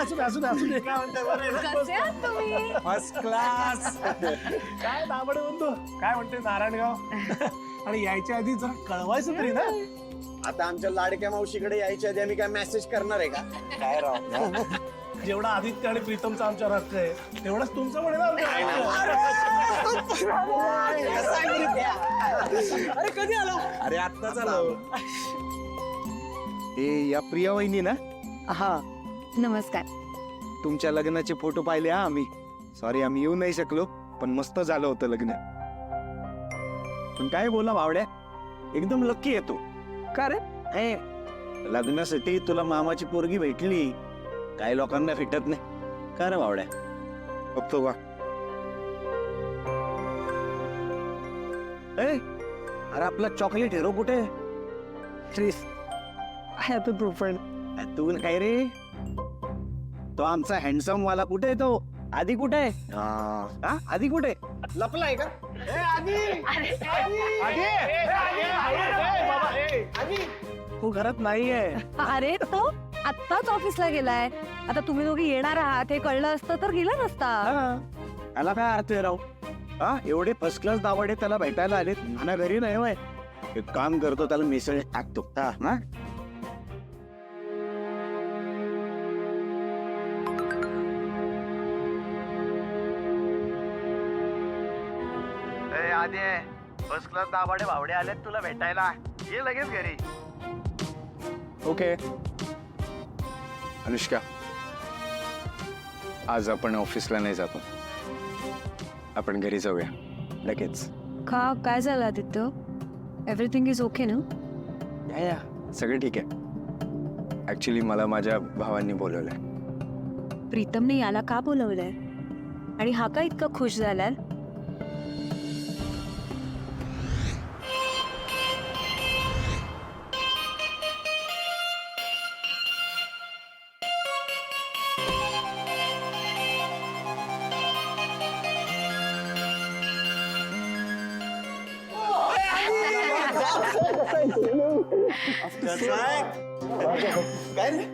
असू दे, असू दे, असू दे. काय म्हणताय, बरं आहे ना? कसे आहात तुम्ही? First class. काय दाबडे बंधू, काय म्हणते नारायणगाव? आणि यायच्या आधी जरा कळवायचं तरी ना. आता आमच्या लाडक्या मावशीकडे यायच्या आधी आम्ही काय मेसेज करणार आहे का? काय राव. जेवढा आदित्य आणि प्रीतमचा आमच्यावर हक्क आहे तेवढाच तुमचं पण आहे ना आमच्यावर. अरे कधी आला? अरे आत्ताच आलो. हे या प्रिया वहिनी ना? हा नमस्कार. तुमच्या लग्नाचे फोटो पाहिले हा आम्ही. सॉरी आम्ही येऊ नाही शकलो, पण मस्त झालं होतं लग्न. पण काय बोला भावड्या, एकदम लक्की येतो. का रे? लग्नासाठी तुला मामाची पोरगी भेटली. काही लोकांना भेटत नाही. का रे भावड्या? बघतो का? अरे आपला चॉकलेट हिरो कुठे? तू काय रे? तो आमचा हँडसम वाला कुठे आहे? तो आधी कुठे आहे? हा आधी कुठे? लपलाय का? तू घरात नाहीये. अरे तो आत्ताच ऑफिसला गेलाय. आता तुम्ही दोघी येणार आहात हे कळलं असतं तर गेला नसता. याला काय अर्थ आहे राव? हा एवढे फर्स्ट क्लास दावाडे त्याला भेटायला आलेत, मला घरी नाही होय. एक काम करतो, त्याला मिसळ टाकतो. हा आधी फर्स्ट क्लास दाबाडे भावडे आलेत तुला भेटायला. ये लगेच घरी. ओके अनुष्का, आज आपण ऑफिसला नाही जातो. आपण घरी जाऊया लगेच. का काय झालं आदित्य? एव्हरीथिंग इज ओके ना? या सगळं ठीक आहे. ऍक्च्युली मला माझ्या भावांनी बोलवलंय. प्रीतमने याला का बोलवलंय आणि हा का इतका खुश झालाय? काय रे?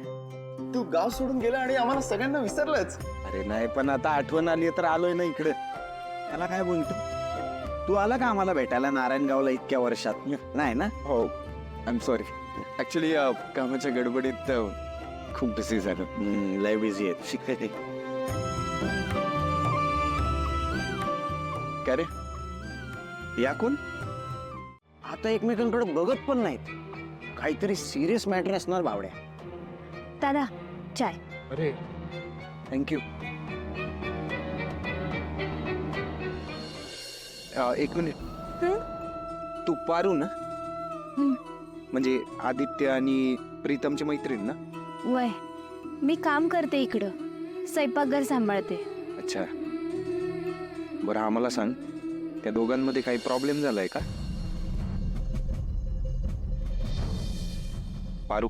तू गाव सोडून गेला आणि आम्हाला सगळ्यांना विसरलंच. अरे नाही, पण आता आठवण आली तर आलोय ना इकडे. त्याला काय बोलतो? तू आला का आम्हाला भेटायला नारायणगावला इतक्या वर्षात? नाही ना? हो आय एम सॉरी. ऍक्च्युली कामाच्या गडबडीत खूप बिझी झालं. लय बिझी आहे. शिकायचे काय रे? या कोण? आता एकमेकांकडे बघत पण नाहीत. काहीतरी सिरियस मॅटर असणार भावड्या. दादा चाय. अरे थँक्यू. एक मिनिट. तू पारू ना? हं. म्हणजे आदित्य आणि प्रीतमची मैत्रीण ना? वय मी काम करते इकडं, स्वयंपाकघर सांभाळते. अच्छा बरं, आम्हाला सांग, त्या दोघांमध्ये काही प्रॉब्लेम झालाय का? पारू,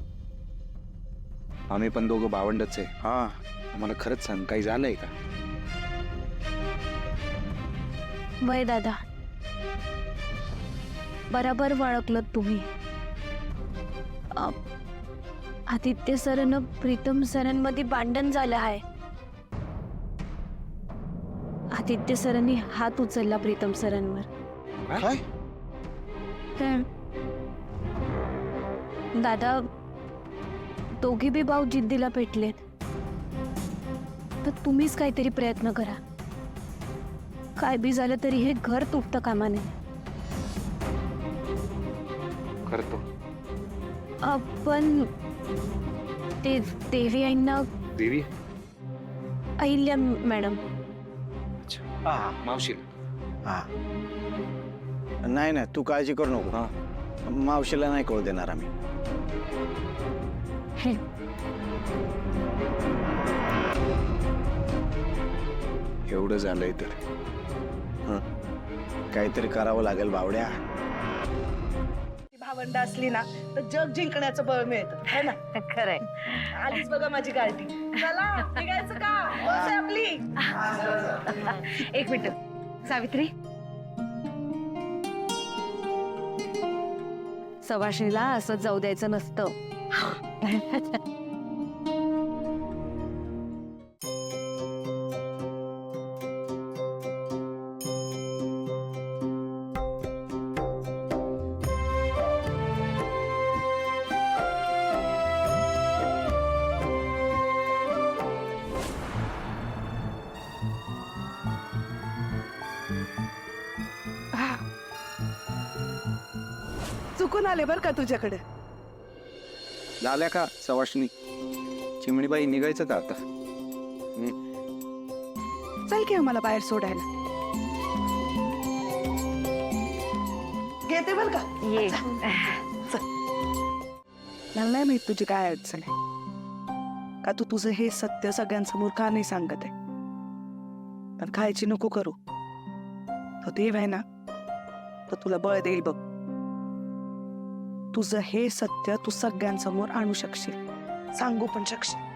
आम्ही पण दोघं भावंडच आहे. हा. आम्हाला खरंच सांग, काही झालंय का? वय दादा, बराबर ओळखलं तुम्ही. आदित्य सरांना प्रीतम सरांमध्ये भांडण झालं आहे. आदित्य सरांनी हात उचलला प्रीतम सरांवर. काय? तर दादा, दोघे बी भाऊ जिद्दीला पेटलेत. तर तुम्हीच काहीतरी प्रयत्न करा. काय बी झालं तरी हे घर तुटतं कामा नये. करतो. पण ते देवी आईंना, देवी? अहिल्या मॅडम. मावशी? हा. नाही नाही, तू काळजी करू नको. हा, मावशीला नाही कळू देणार आम्ही. हे एवढं झालंय तर काहीतरी करावं लागेल भावड्या. भावंड असली ना तर जग जिंकण्याचं बळ मिळतं, है ना? खरंय. आलीच बघा माझी गाडी. चला निघायचं का? बस आहे आपली. एक मिनिट सावित्री, सवाशिणीला असं जाऊ द्यायचं नसतं. चुकून आले बर का तुझ्याकडे. झाल्या का सवाष्णी? चिमणीबाई निघायचं का आता? चल की मला बाहेर सोडायला. घेते बर का. ये मला नाही माहित तुझी काय अडचण आहे, का तू तुझं हे सत्य सगळ्यांसमोर का नाही सांगत आहे. पण खायची नको करू. तो देव आहे ना, तो तुला बळ देईल बघ. तुझं हे सत्य तू सगळ्यांसमोर आणू शकशील, सांगू पण शकशील.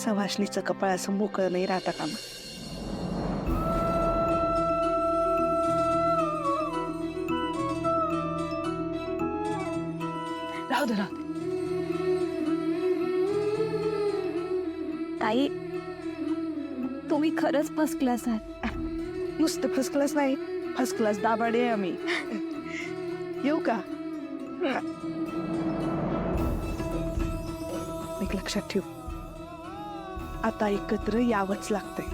सवाष्णीचं कपाळ असं मोकळं नाही राहता कामा. राहू दे राहू दे. ताई तुम्ही खरंच फर्स्ट क्लास आहात. नुसतं फर्स्ट क्लास नाही, फर्स्ट क्लास दाबाडे आहे आम्ही. येऊ का? एक लक्षात ठेव, आता एकत्र यावंच लागतंय.